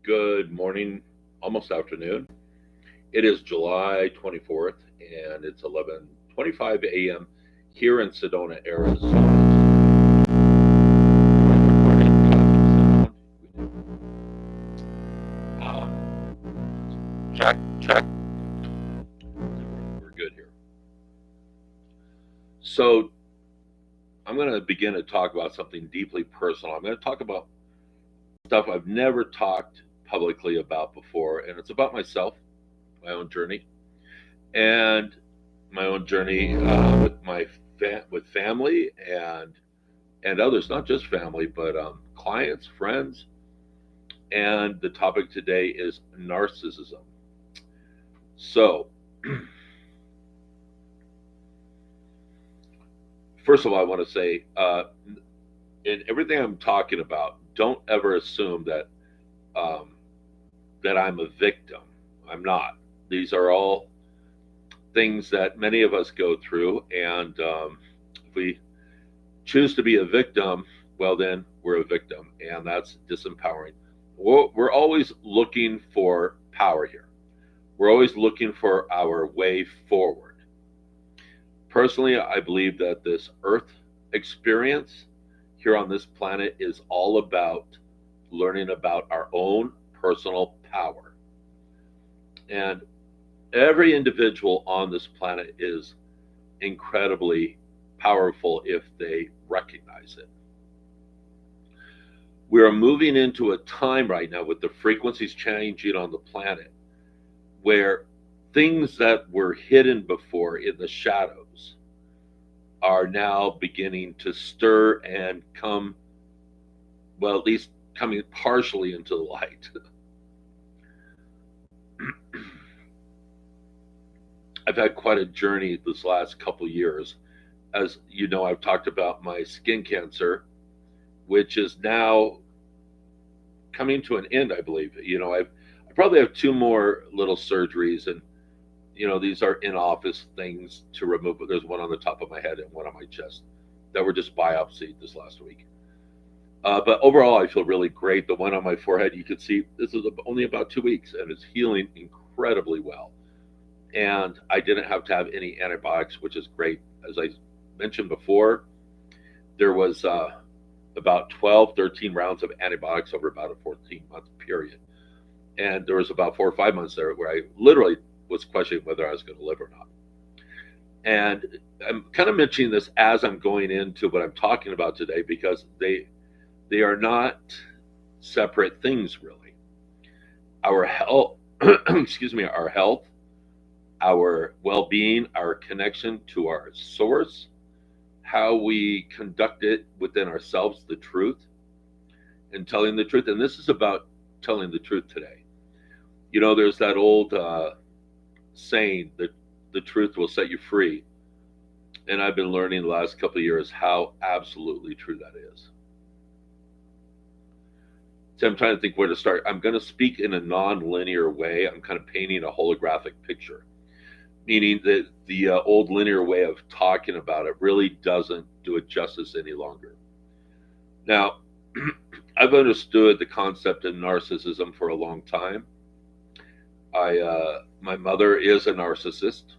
Good morning, almost afternoon. It is July 24th and it's 11:25 a.m. here in Sedona, Arizona. Check, check. We're good here. So, I'm going to begin to talk about something deeply personal. I'm going to talk about stuff I've never talked publicly about before, and it's about myself, my own journey, and my own journey with with family and others, not just family, but clients, friends. And the topic today is narcissism. So, first of all, I want to say, in everything I'm talking about, don't ever assume um, that I'm a victim. I'm not. These are all things that many of us go through, and if we choose to be a victim, well, then we're a victim, and that's disempowering. We're always looking for power here. We're always looking for our way forward. Personally, I believe that this Earth experience here on this planet is all about learning about our own personal power. And every individual on this planet is incredibly powerful if they recognize it. We are moving into a time right now with the frequencies changing on the planet where things that were hidden before in the shadows are now beginning to stir and come, well, at least coming partially into the light. I've had quite a journey this last couple years. As you know, I've talked about my skin cancer, which is now coming to an end, I believe. I probably have two more little surgeries, and these are in office things to remove. But there's one on the top of my head and one on my chest that were just biopsied this last week. But overall, I feel really great. The one on my forehead, you can see this is only about 2 weeks, and it's healing incredibly well. And I didn't have to have any antibiotics, which is great. As I mentioned before, there was about 12, 13 rounds of antibiotics over about a 14-month period. And there was about 4 or 5 months there where I literally was questioning whether I was going to live or not. And I'm kind of mentioning this as I'm going into what I'm talking about today because they are not separate things really. Our health, excuse me, our health, our well-being, our connection to our source, how we conduct it within ourselves, the truth, and telling the truth. And this is about telling the truth today. There's that old saying that the truth will set you free. And I've been learning the last couple of years how absolutely true that is. So I'm trying to think where to start. I'm going to speak in a non-linear way. I'm kind of painting a holographic picture, meaning that the old linear way of talking about it really doesn't do it justice any longer. Now, I've understood the concept of narcissism for a long time. My mother is a narcissist.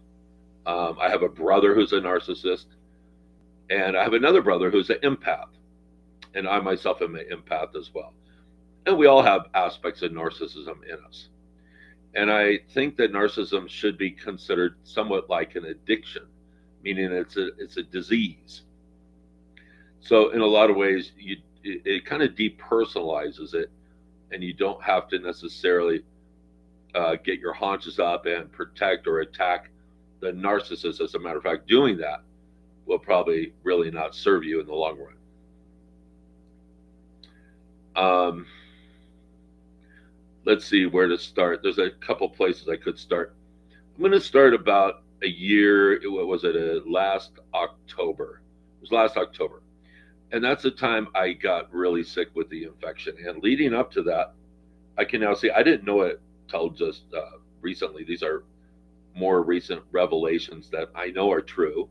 I have a brother who's a narcissist, and I have another brother who's an empath, and I myself am an empath as well. And we all have aspects of narcissism in us. And I think that narcissism should be considered somewhat like an addiction, meaning it's a disease. So in a lot of ways, it kind of depersonalizes it, and you don't have to necessarily get your haunches up and protect or attack the narcissist. As a matter of fact, doing that will probably really not serve you in the long run. Let's see where to start. There's a couple places I could start. I'm going to start about a year. What was it? Last October. It was last October. And that's the time I got really sick with the infection. And leading up to that, I can now see I didn't know it till just recently. These are more recent revelations that I know are true.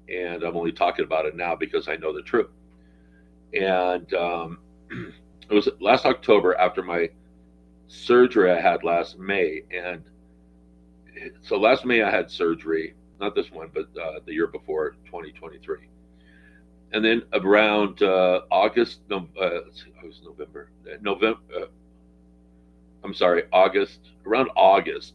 And I'm only talking about it now because I know the truth. And it was last October after my surgery I had last May. And so last May I had surgery, not this one, but the year before, 2023. And then around August, no, let's see, August, November, November, I'm sorry, August, around August,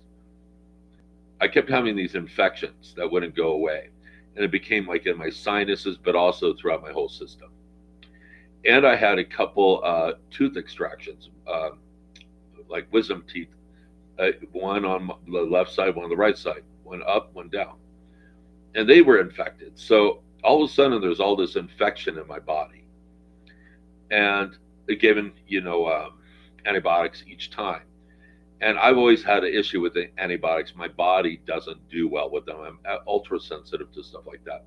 I kept having these infections that wouldn't go away. And it became like in my sinuses, but also throughout my whole system. And I had a couple tooth extractions, like wisdom teeth, one on the left side, one on the right side, one up, one down. And they were infected. So all of a sudden, there's all this infection in my body. And given, antibiotics each time. And I've always had an issue with the antibiotics. My body doesn't do well with them. I'm ultra sensitive to stuff like that.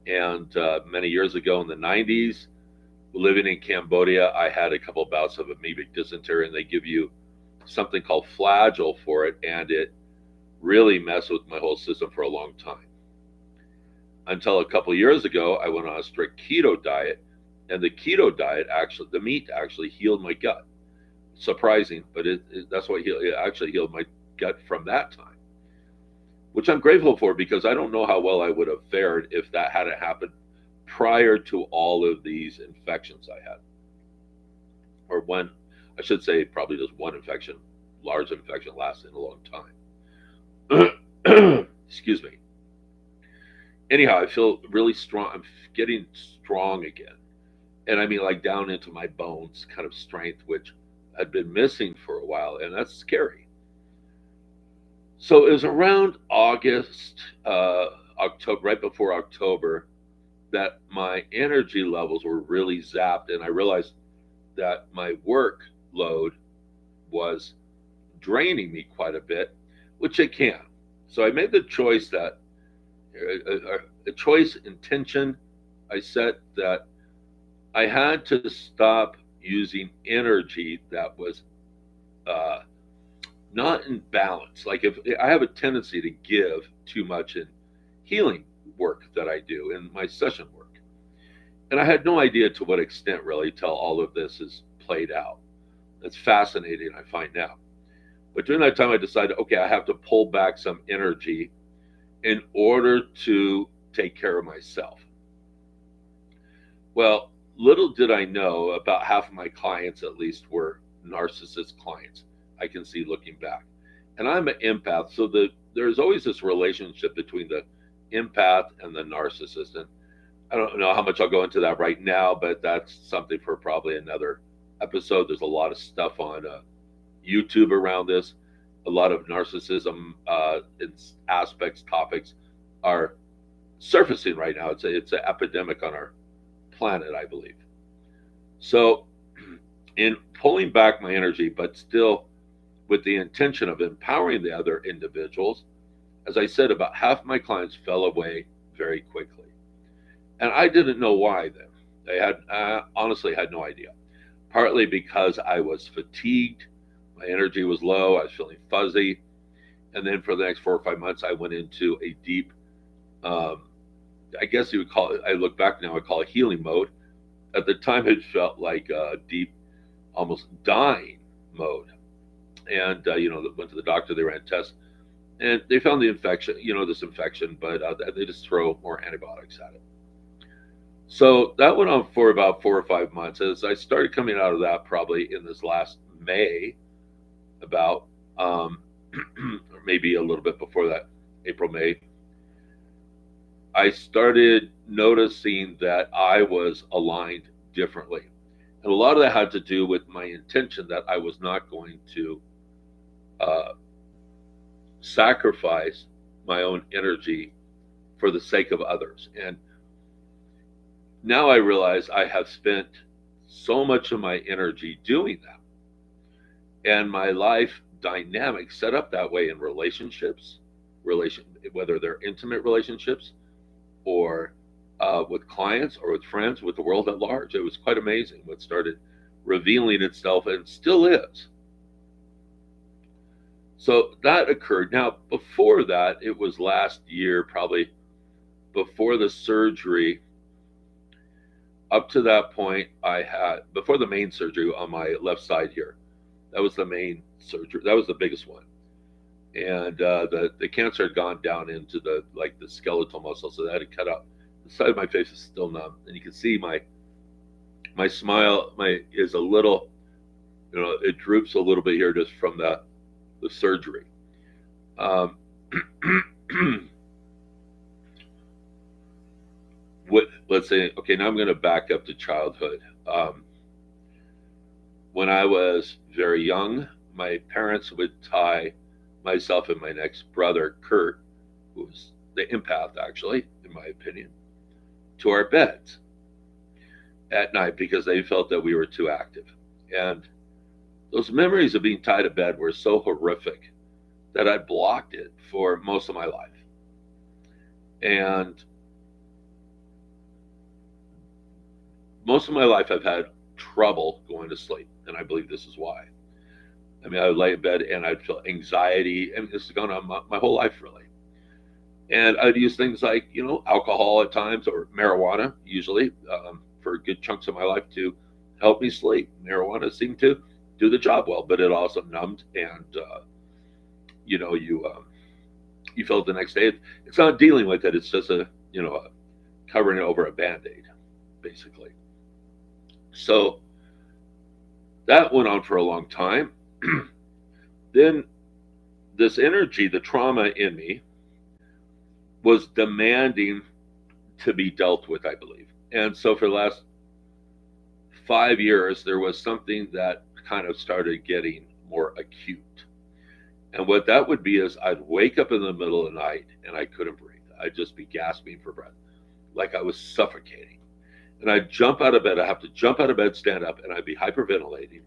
And many years ago in the 90s, living in Cambodia, I had a couple of bouts of amoebic dysentery, and they give you something called Flagyl for it, and it really messed with my whole system for a long time. Until a couple of years ago, I went on a strict keto diet, and the keto diet the meat actually healed my gut. Surprising, but that's what it actually healed my gut from that time, which I'm grateful for, because I don't know how well I would have fared if that hadn't happened prior to all of these infections I had. Or one, I should say, probably just one infection, large infection lasting a long time. Excuse me. Anyhow, I feel really strong. I'm getting strong again. And I mean, like down into my bones kind of strength, which had been missing for a while, and that's scary. So it was around August, October, right before October, that my energy levels were really zapped, and I realized that my workload was draining me quite a bit, which it can. So I made the choice that a choice intention I set that I had to stop using energy that was not in balance. Like if I have a tendency to give too much in healing work that I do in my session work. And I had no idea to what extent really till all of this is played out. It's fascinating, I find now. But during that time, I decided, okay, I have to pull back some energy in order to take care of myself. Well, little did I know, about half of my clients at least were narcissist clients. I can see looking back. And I'm an empath, so there's always this relationship between the empath and the narcissist. And I don't know how much I'll go into that right now, but that's something for probably another episode. There's a lot of stuff on YouTube around this. A lot of narcissism aspects, topics are surfacing right now. It's an epidemic on our planet, I believe. So in pulling back my energy, but still with the intention of empowering the other individuals, as I said, about half my clients fell away very quickly. And I didn't know why then. I honestly had no idea. Partly because I was fatigued, my energy was low, I was feeling fuzzy. And then for the next 4 or 5 months, I went into a deep, I guess you would call it, I look back now, I call it healing mode. At the time, it felt like a deep, almost dying mode. And, went to the doctor, they ran tests, and they found the infection, this infection, but they just throw more antibiotics at it. So that went on for about 4 or 5 months. As I started coming out of that, probably in this last May, about, or maybe a little bit before that, April, May, I started noticing that I was aligned differently. And a lot of that had to do with my intention that I was not going to sacrifice my own energy for the sake of others. And now I realize I have spent so much of my energy doing that. And my life dynamic set up that way in relationships, whether they're intimate relationships or with clients or with friends, with the world at large. It was quite amazing what started revealing itself, and still is. So that occurred. Now, before that, it was last year, probably before the surgery. Up to that point, before the main surgery on my left side here, That was the main surgery. That was the biggest one. And the cancer had gone down into the skeletal muscle, so that had cut out. The side of my face is still numb, and you can see my smile is a little, it droops a little bit here just from the surgery. Um, let's say, okay, now I'm going to back up to childhood. When I was very young, my parents would tie myself and my next brother, Kurt, who was the empath, actually, in my opinion, to our beds at night because they felt that we were too active. And those memories of being tied to bed were so horrific that I blocked it for most of my life. And most of my life, I've had trouble going to sleep. And I believe this is why. I mean, I would lay in bed and I'd feel anxiety. And this has gone on my whole life, really. And I'd use things like, alcohol at times or marijuana, usually, for good chunks of my life to help me sleep. Marijuana seemed to do the job well, but it also numbed and, you feel it the next day. It's not dealing with it. It's just covering it over a Band-Aid, basically. So that went on for a long time. Then this energy, the trauma in me, was demanding to be dealt with, I believe. And so for the last 5 years, there was something that kind of started getting more acute. And what that would be is I'd wake up in the middle of the night and I couldn't breathe. I'd just be gasping for breath, like I was suffocating. And I'd jump out of bed. I have to jump out of bed, stand up, and I'd be hyperventilating.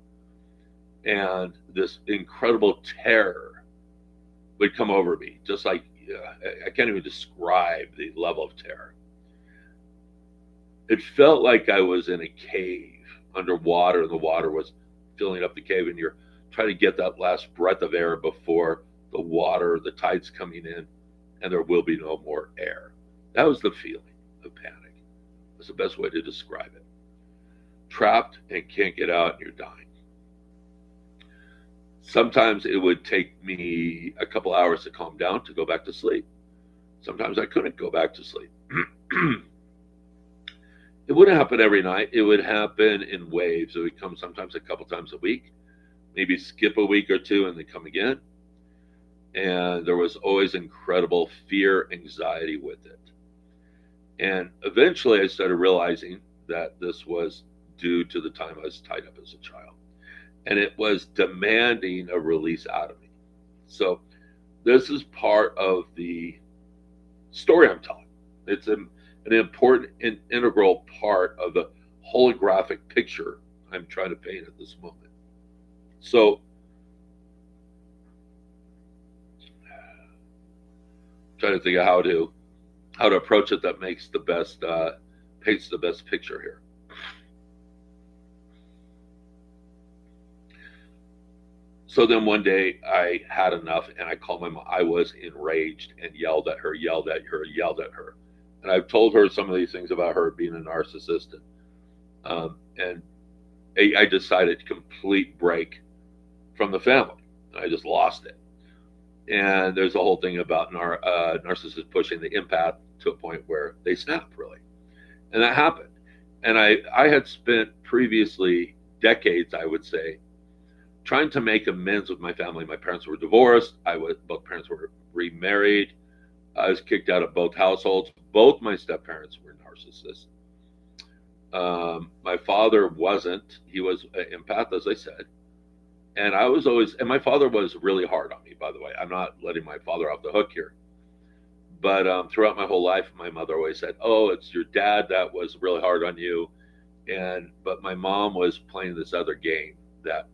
And this incredible terror would come over me, just like I can't even describe the level of terror. It felt like I was in a cave underwater, and the water was filling up the cave, and you're trying to get that last breath of air before the tide's coming in, and there will be no more air. That was the feeling of panic. That's the best way to describe it. Trapped and can't get out, and you're dying. Sometimes it would take me a couple hours to calm down to go back to sleep. Sometimes I couldn't go back to sleep. It wouldn't happen every night. It would happen in waves. It would come sometimes a couple times a week, maybe skip a week or two and then come again. And there was always incredible fear, anxiety with it. And eventually I started realizing that this was due to the time I was tied up as a child. And it was demanding a release out of me. So this is part of the story I'm telling. It's an important and integral part of the holographic picture I'm trying to paint at this moment. So trying to think of how to approach it that makes the best paints the best picture here. So then one day I had enough and I called my mom. I was enraged and yelled at her. And I've told her some of these things about her being a narcissist. And I decided complete break from the family. I just lost it. And there's a whole thing about narcissists pushing the empath to a point where they snap, really. And that happened. And I had spent previously decades, I would say, trying to make amends with my family. My parents were divorced. Both parents were remarried. I was kicked out of both households. Both my step-parents were narcissists. My father wasn't. He was an empath, as I said. And my father was really hard on me, by the way. I'm not letting my father off the hook here. But throughout my whole life, my mother always said, "Oh, it's your dad that was really hard on you." But my mom was playing this other game that,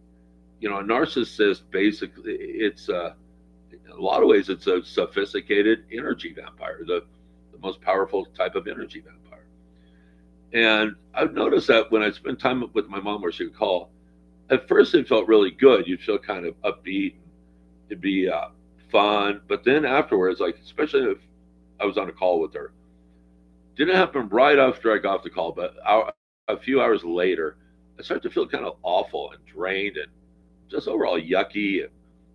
a narcissist, basically, it's in a lot of ways, it's a sophisticated energy vampire, the most powerful type of energy vampire. And I've noticed that when I spend time with my mom, where she would call, at first it felt really good. You'd feel kind of upbeat. It'd be fun. But then afterwards, like, especially if I was on a call with her, didn't happen right after I got off the call, but a few hours later, I started to feel kind of awful and drained and just overall yucky, and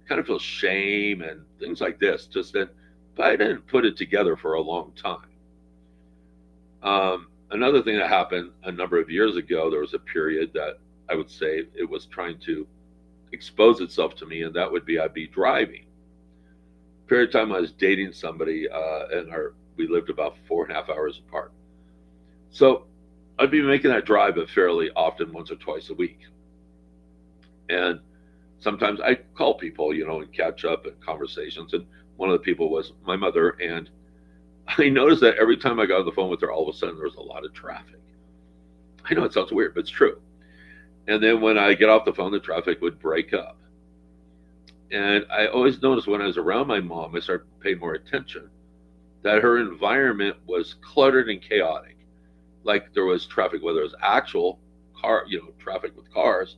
kind of feel shame and things like this. Just that, but I didn't put it together for a long time. Another thing that happened a number of years ago, there was a period that I would say it was trying to expose itself to me, and that would be I'd be driving. Period of time I was dating somebody, and we lived about 4.5 hours apart. So I'd be making that drive fairly often, once or twice a week. And sometimes I call people, and catch up and conversations. And one of the people was my mother. And I noticed that every time I got on the phone with her, all of a sudden there was a lot of traffic. I know it sounds weird, but it's true. And then when I get off the phone, the traffic would break up. And I always noticed when I was around my mom, I started paying more attention, that her environment was cluttered and chaotic. Like there was traffic, whether it was actual car, traffic with cars,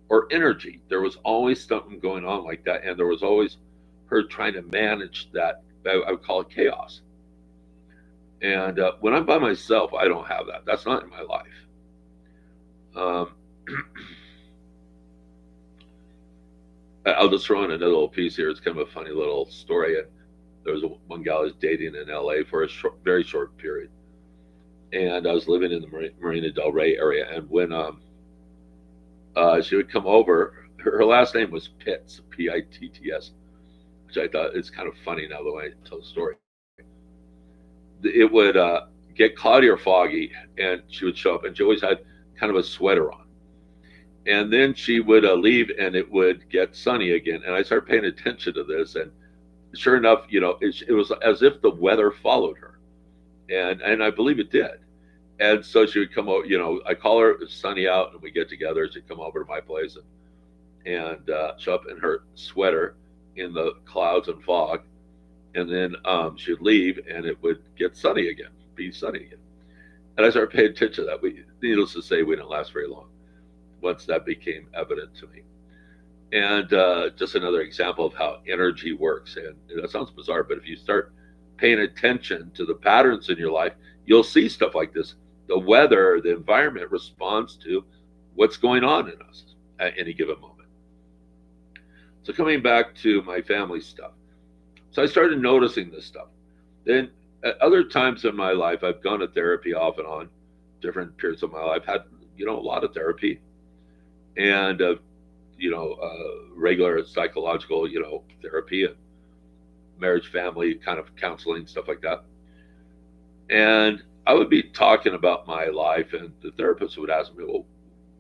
or energy. There was always something going on like that. And there was always her trying to manage that. I would call it chaos. And when I'm by myself, I don't have that. That's not in my life. I'll just throw in another little piece here. It's kind of a funny little story. And there was one gal I was dating in LA for a very short period. And I was living in the Marina Del Rey area. And when she would come over, her last name was Pitts, Pitts, which I thought is kind of funny now the way I tell the story. It would get cloudy or foggy, and she would show up, and she always had kind of a sweater on. And then she would leave, and it would get sunny again. And I started paying attention to this, and sure enough, it was as if the weather followed her, and I believe it did. And so she would come over. I call her, it's sunny out, and we get together. She'd come over to my place and show up in her sweater in the clouds and fog. And then she'd leave, and it would get sunny again, be sunny again. And I started paying attention to that. Needless to say, we didn't last very long once that became evident to me. And just another example of how energy works. And that sounds bizarre, but if you start paying attention to the patterns in your life, you'll see stuff like this. The weather, the environment responds to what's going on in us at any given moment. So coming back to my family stuff. So I started noticing this stuff. Then at other times in my life, I've gone to therapy off and on, different periods of my life, had, a lot of therapy and, regular psychological, therapy and marriage, family kind of counseling, stuff like that. And I would be talking about my life, and the therapist would ask me, well,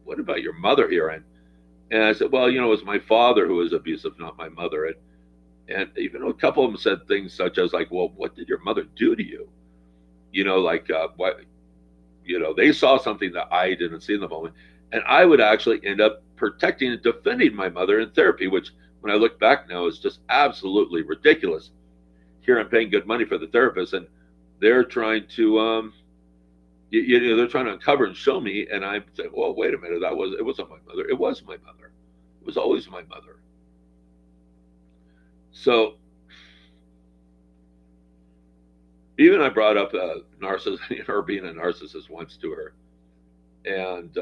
what about your mother here? And I said, well, it was my father who was abusive, not my mother. And even a couple of them said things such as like, well, what did your mother do to you? What, they saw something that I didn't see in the moment. And I would actually end up protecting and defending my mother in therapy, which when I look back now is just absolutely ridiculous. Here I'm paying good money for the therapist, and they're trying to, they're trying to uncover and show me. And I'm saying, well, wait a minute, it wasn't my mother. It was my mother. It was always my mother. So even I brought up her being a narcissist once to her. And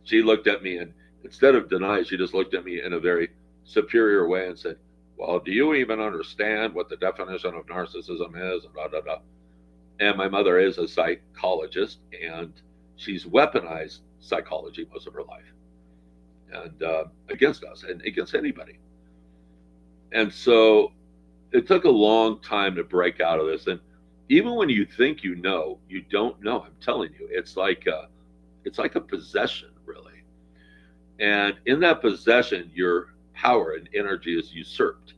she looked at me, and instead of denying, she just looked at me in a very superior way and said, well, do you even understand what the definition of narcissism is? And blah, blah, blah. And my mother is a psychologist, and she's weaponized psychology most of her life, and against us and against anybody. And so it took a long time to break out of this. And even when you think you know, you don't know. I'm telling you, it's like a possession, really. And in that possession, your power and energy is usurped.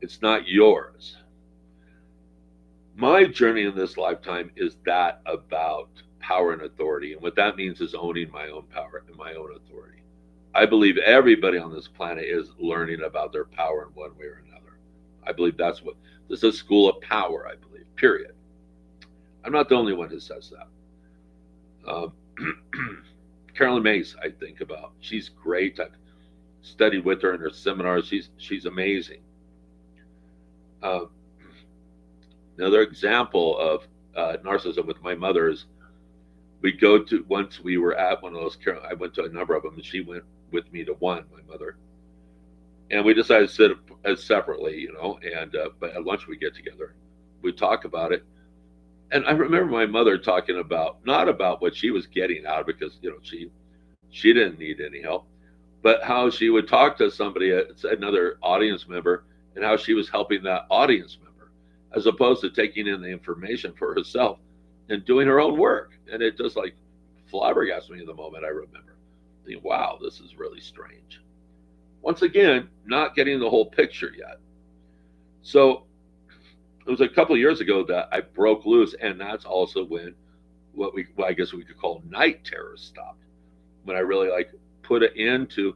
It's not yours. My journey in this lifetime is that about power and authority. And what that means is owning my own power and my own authority. I believe everybody on this planet is learning about their power in one way or another. I believe this is a school of power, I believe, period. I'm not the only one who says that. Carolyn Mace, I think about. She's great. I've studied with her in her seminars. She's amazing. Another example of narcissism with my mother is once we were at one of those, I went to a number of them, and she went with me to one, my mother, and we decided to sit as separately, and but at lunch we get together, we talk about it. And I remember my mother talking about not about what she was getting out, because she didn't need any help, but how she would talk to somebody, another audience member, and how she was helping that audience member, as opposed to taking in the information for herself and doing her own work. And it just like flabbergasted me in the moment. I remember thinking, wow, this is really strange. Once again, not getting the whole picture yet. So it was a couple of years ago that I broke loose, and that's also when what I guess we could call night terrors stopped. When I really put it into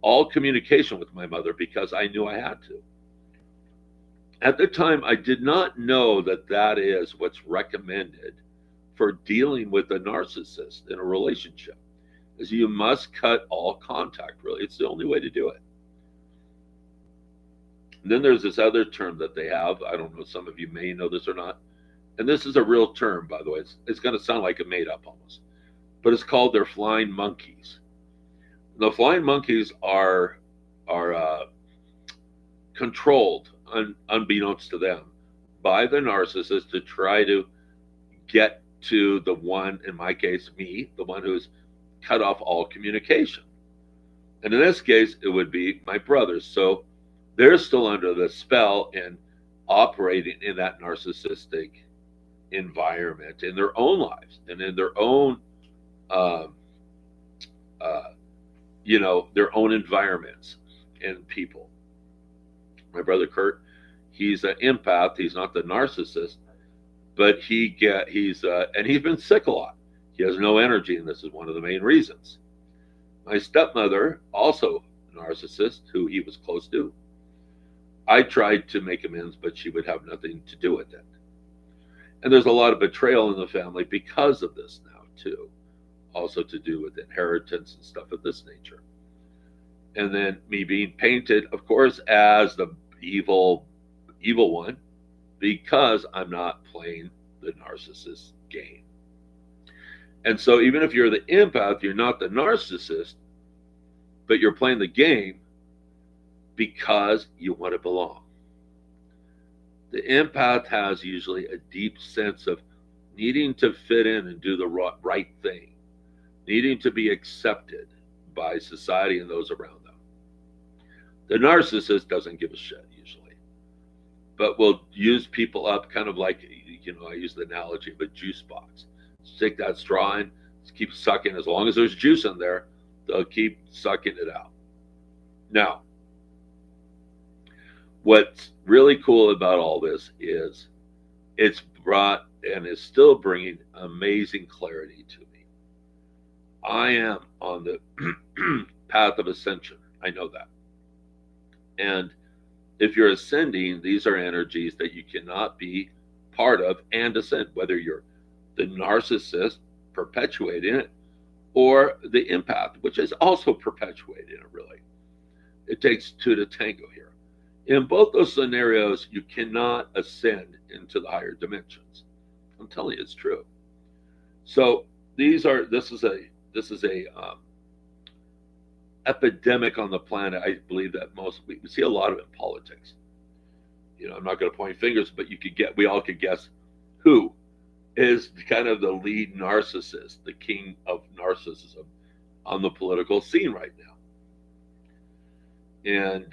all communication with my mother, because I knew I had to. At the time, I did not know that that is what's recommended for dealing with a narcissist in a relationship, is you must cut all contact. Really, it's the only way to do it. And then there's this other term that they have. I don't know, some of you may know this or not. And this is a real term, by the way. It's going to sound like a made up almost. But it's called their flying monkeys. The flying monkeys are controlled, unbeknownst to them, by the narcissist to try to get to the one, in my case, me, the one who's cut off all communication. And in this case, it would be my brothers. So they're still under the spell and operating in that narcissistic environment in their own lives and in their own, their own environments and people. My brother Kurt, he's an empath. He's not the narcissist, but he's been sick a lot. He has no energy, and this is one of the main reasons. My stepmother, also a narcissist, who he was close to. I tried to make amends, but she would have nothing to do with it. And there's a lot of betrayal in the family because of this now, too. Also to do with inheritance and stuff of this nature. And then me being painted, of course, as the evil one, because I'm not playing the narcissist game. And so even if you're the empath, you're not the narcissist, but you're playing the game because you want to belong. The empath has usually a deep sense of needing to fit in and do the right thing, needing to be accepted by society and those around them. The narcissist doesn't give a shit usually, but will use people up kind of like, I use the analogy of a juice box. Stick that straw in, keep sucking. As long as there's juice in there, they'll keep sucking it out. Now, what's really cool about all this is it's brought and is still bringing amazing clarity to me. I am on the path of ascension. I know that. And if you're ascending, these are energies that you cannot be part of and ascend, whether you're the narcissist perpetuating it or the empath, which is also perpetuating it, really. It takes two to tango here. In both those scenarios, you cannot ascend into the higher dimensions. I'm telling you, it's true. So this is a epidemic on the planet. I believe that we see a lot of it in politics. I'm not going to point fingers, but we all could guess who is kind of the lead narcissist, the king of narcissism on the political scene right now. And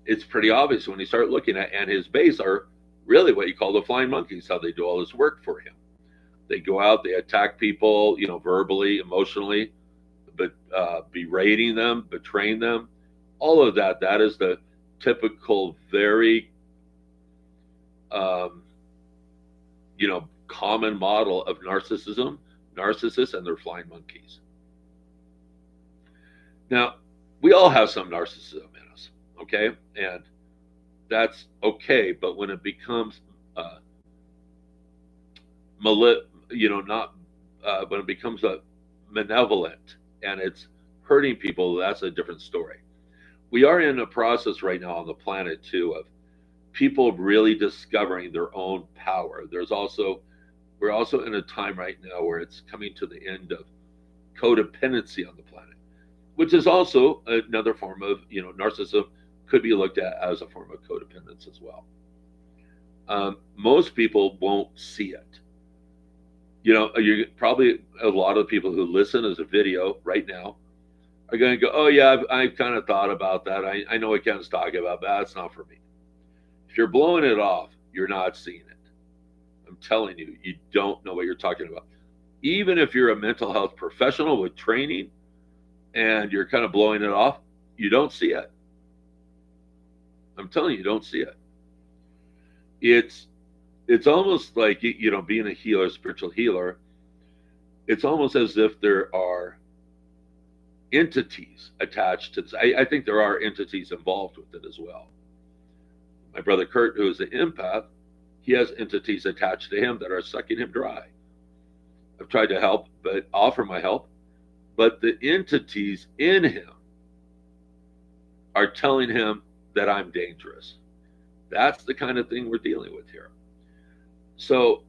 it's pretty obvious when you start looking at, and his base are really what you call the flying monkeys, how they do all this work for him. They go out, they attack people, verbally, emotionally, but berating them, betraying them, all of that. That is the typical, very, common model of narcissists and their flying monkeys. Now, we all have some narcissism in us, okay? And that's okay, but when it becomes when it becomes a malevolent and it's hurting people, that's a different story. We are in a process right now on the planet too of people really discovering their own power. We're also in a time right now where it's coming to the end of codependency on the planet, which is also another form of, narcissism could be looked at as a form of codependence as well. Most people won't see it. You probably, a lot of people who listen as a video right now are going to go, oh yeah, I've kind of thought about that. I know what Ken's talking about, but that's not for me. If you're blowing it off, you're not seeing it. I'm telling you, you don't know what you're talking about. Even if you're a mental health professional with training and you're kind of blowing it off, you don't see it. I'm telling you don't see it. It's almost like, being a healer, spiritual healer, it's almost as if there are entities attached to this. I think there are entities involved with it as well. My brother Kurt, who is an empath, he has entities attached to him that are sucking him dry. I've tried to help, but offer my help, but the entities in him are telling him that I'm dangerous. That's the kind of thing we're dealing with here. So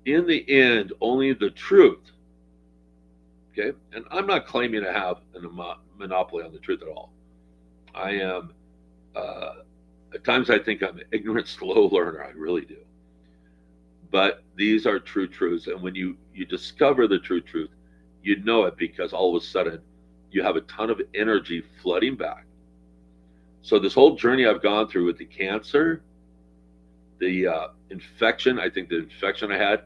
in the end, only the truth, okay? And I'm not claiming to have a monopoly on the truth at all. I am, at times I think I'm an ignorant, slow learner. I really do. But these are true truths. And when you discover the true truth, you know it because all of a sudden you have a ton of energy flooding back. So this whole journey I've gone through with the cancer, the infection, I think the infection I had,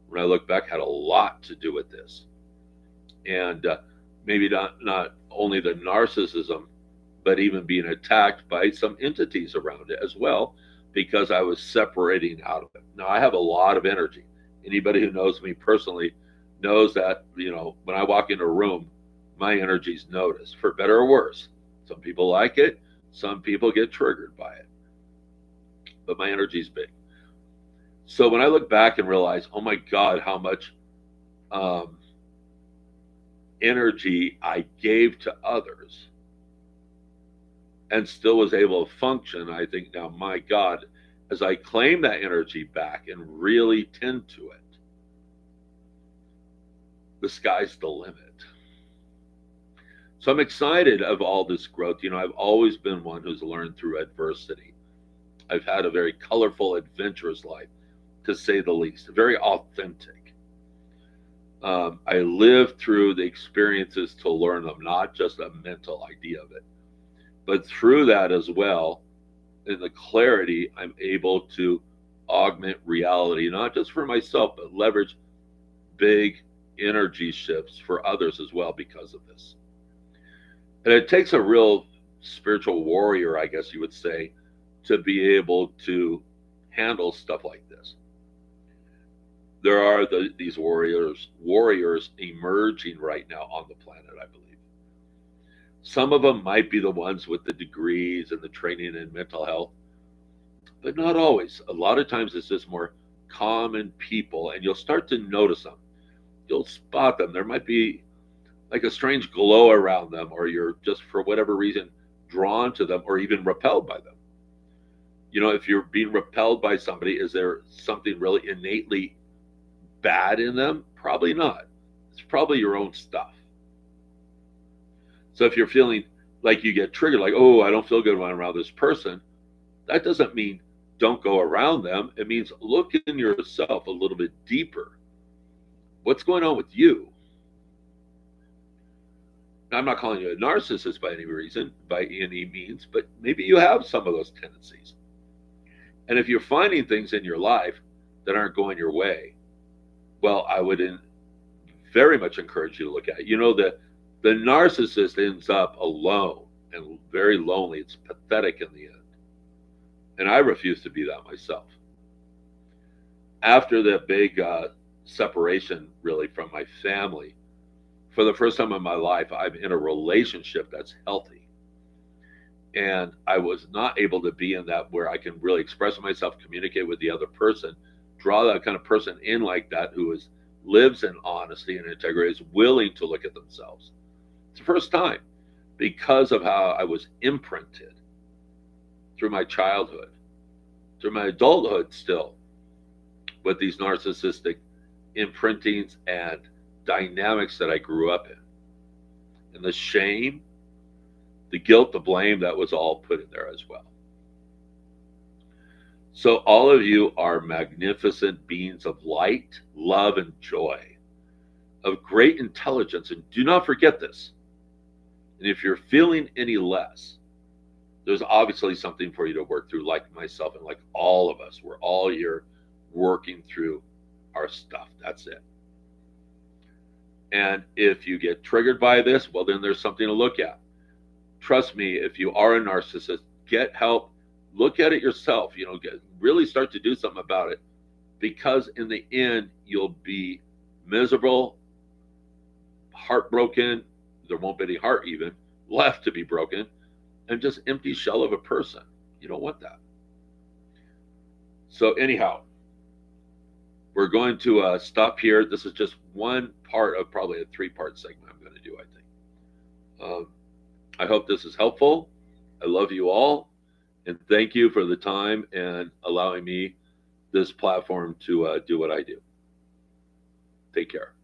when I look back, had a lot to do with this. And maybe not only the narcissism, but even being attacked by some entities around it as well, because I was separating out of it. Now, I have a lot of energy. Anybody who knows me personally knows that, when I walk into a room, my energy's noticed, for better or worse. Some people like it. Some people get triggered by it. But my energy's big. So when I look back and realize, oh my God, how much energy I gave to others and still was able to function, I think now, my God, as I claim that energy back and really tend to it, the sky's the limit. So I'm excited of all this growth. I've always been one who's learned through adversity. I've had a very colorful, adventurous life, to say the least, very authentic. I lived through the experiences to learn them, not just a mental idea of it. But through that as well, in the clarity, I'm able to augment reality, not just for myself, but leverage big energy shifts for others as well because of this. And it takes a real spiritual warrior, I guess you would say, to be able to handle stuff like this. There are these warriors emerging right now on the planet, I believe. Some of them might be the ones with the degrees and the training in mental health, but not always. A lot of times it's just more common people, and you'll start to notice them. You'll spot them. There might be like a strange glow around them, or you're just, for whatever reason, drawn to them or even repelled by them. If you're being repelled by somebody, is there something really innately bad in them? Probably not. It's probably your own stuff. So if you're feeling like you get triggered, like, oh, I don't feel good when I'm around this person, that doesn't mean don't go around them. It means look in yourself a little bit deeper. What's going on with you? Now, I'm not calling you a narcissist by any means, but maybe you have some of those tendencies. And if you're finding things in your life that aren't going your way, well, I would very much encourage you to look at it. The narcissist ends up alone and very lonely. It's pathetic in the end. And I refuse to be that myself. After the big separation, really, from my family, for the first time in my life, I'm in a relationship that's healthy. And I was not able to be in that where I can really express myself, communicate with the other person, draw that kind of person in like that who lives in honesty and integrity, is willing to look at themselves. It's the first time, because of how I was imprinted through my childhood, through my adulthood still, with these narcissistic imprintings and dynamics that I grew up in. And the shame the guilt, the blame, that was all put in there as well. So all of you are magnificent beings of light, love, and joy, of great intelligence. And do not forget this. And if you're feeling any less, there's obviously something for you to work through, like myself and like all of us. We're all here working through our stuff. That's it. And if you get triggered by this, well, then there's something to look at. Trust me, if you are a narcissist, get help. Look at it yourself. Really start to do something about it, because in the end, you'll be miserable, heartbroken. There won't be any heart even left to be broken, and just empty shell of a person. You don't want that. So anyhow, we're going to stop here. This is just one part of probably a 3-part segment I'm going to do, I think. I hope this is helpful. I love you all, and thank you for the time and allowing me this platform to do what I do. Take care.